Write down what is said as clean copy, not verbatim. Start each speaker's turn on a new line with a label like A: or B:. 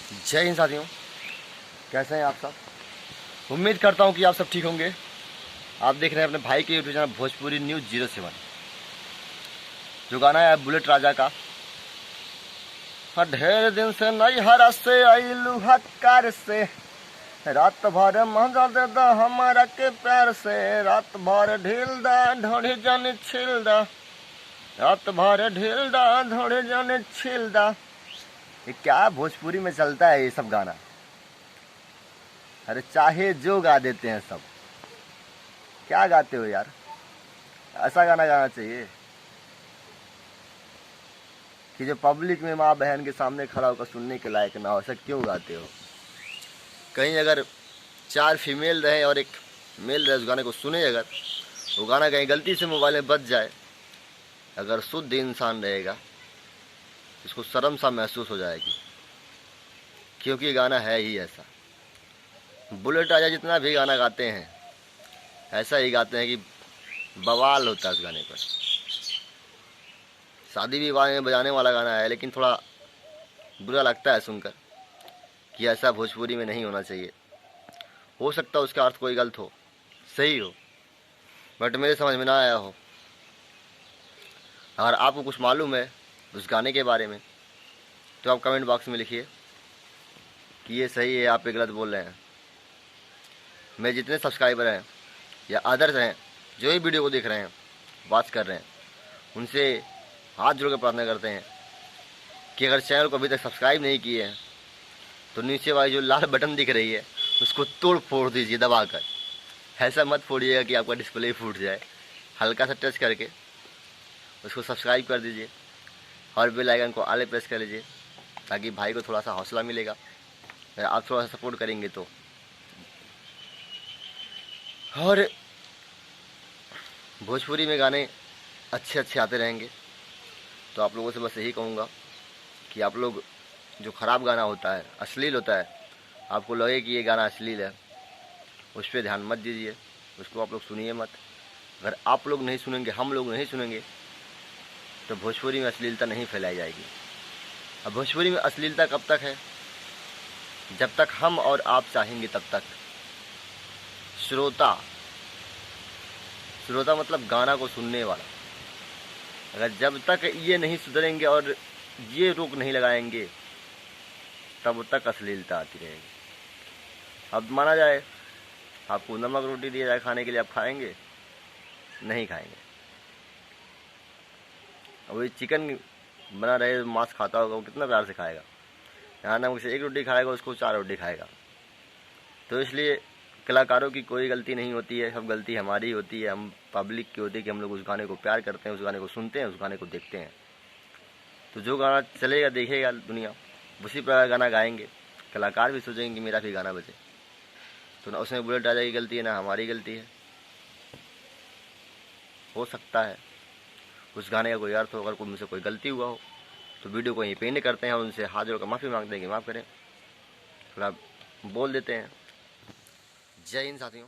A: जय हिंद साथियों, कैसे हैं आप सब। उम्मीद करता हूं कि आप सब ठीक होंगे। आप देख रहे हैं अपने भाई के यूट्यूब चैनल भोजपुरी न्यूज़ 07। जो गाना है बुलेट राजा का, ढेर दिन से नैहरा से आइलू हकार से, रात भर मजा दे दा हमारा के प्यार से, रात भर ढील दा ढोड़ी जाने छिल दा, रात भर ढील दा ढोड़ी जाने छिल दा। ये क्या भोजपुरी में चलता है ये सब गाना। अरे चाहे जो गा देते हैं सब। क्या गाते हो यार, ऐसा गाना गाना चाहिए कि जो पब्लिक में माँ बहन के सामने खड़ा होकर सुनने के लायक ना हो। ऐसा क्यों गाते हो। कहीं अगर 4 फीमेल रहे और एक मेल रहे, उस गाने को सुने, अगर वो गाना कहीं गलती से मोबाइल में बज जाए, अगर शुद्ध इंसान रहेगा इसको शर्म सा महसूस हो जाएगी, क्योंकि ये गाना है ही ऐसा। बुलेट राजा जितना भी गाना गाते हैं ऐसा ही गाते हैं कि बवाल होता है उस गाने पर। शादी विवाह में बजाने वाला गाना है, लेकिन थोड़ा बुरा लगता है सुनकर कि ऐसा भोजपुरी में नहीं होना चाहिए। हो सकता है उसका अर्थ कोई गलत हो, सही हो, बट मेरे समझ में ना आया हो। अगर आपको कुछ मालूम है उस गाने के बारे में तो आप कमेंट बॉक्स में लिखिए कि ये सही है, आप ये गलत बोल रहे हैं। मेरे जितने सब्सक्राइबर हैं या अदर्स हैं जो भी वीडियो को देख रहे हैं, वॉच कर रहे हैं, उनसे हाथ जोड़ कर प्रार्थना करते हैं कि अगर चैनल को अभी तक सब्सक्राइब नहीं किए हैं तो नीचे वाली जो लाल बटन दिख रही है उसको तोड़ फोड़ दीजिए दबाकर। ऐसा मत फोड़िएगा कि आपका डिस्प्ले फूट जाए। हल्का सा टच करके उसको सब्सक्राइब कर दीजिए और बेल आइकन को आले प्रेस कर लीजिए, ताकि भाई को थोड़ा सा हौसला मिलेगा। अगर आप थोड़ा सा सपोर्ट करेंगे तो। और भोजपुरी में गाने अच्छे अच्छे आते रहेंगे। तो आप लोगों से बस यही कहूँगा कि आप लोग जो ख़राब गाना होता है, अश्लील होता है, आपको लगे कि ये गाना अश्लील है, उस पर ध्यान मत दीजिए, उसको आप लोग सुनिए मत। अगर आप लोग नहीं सुनेंगे, हम लोग नहीं सुनेंगे, तो भोजपुरी में अश्लीलता नहीं फैलाई जाएगी। अब भोजपुरी में अश्लीलता कब तक है? जब तक हम और आप चाहेंगे तब तक। श्रोता मतलब गाना को सुनने वाला। अगर जब तक ये नहीं सुधरेंगे और ये रोक नहीं लगाएंगे तब तक अश्लीलता आती रहेगी। अब माना जाए आपको नमक रोटी दिया जाए खाने के लिए, आप खाएंगे? नहीं खाएंगे। अब वही चिकन बना रहे, मांस खाता होगा, वो कितना प्यार से खाएगा। यहाँ नमक से 1 रोटी खाएगा, उसको 4 रोटी खाएगा। तो इसलिए कलाकारों की कोई गलती नहीं होती है, सब गलती हमारी होती है, हम पब्लिक की होती है कि हम लोग उस गाने को प्यार करते हैं, उस गाने को सुनते हैं, उस गाने को देखते हैं। तो जो गाना चलेगा देखेगा दुनिया, उसी प्रकार गाना गाएंगे। कलाकार भी सोचेंगे कि मेरा भी गाना बजे। तो ना उसमें बुलेट राजा की गलती है ना हमारी गलती है। हो सकता है उस गाने का कोई अर्थ हो, अगर कोई मुझसे कोई गलती हुआ हो तो वीडियो को यहीं पे एंड करते हैं और उनसे हाथ जोड़कर माफ़ी मांगते हैं कि माफ़ करें, थोड़ा बोल देते हैं। जय हिंद साथियों।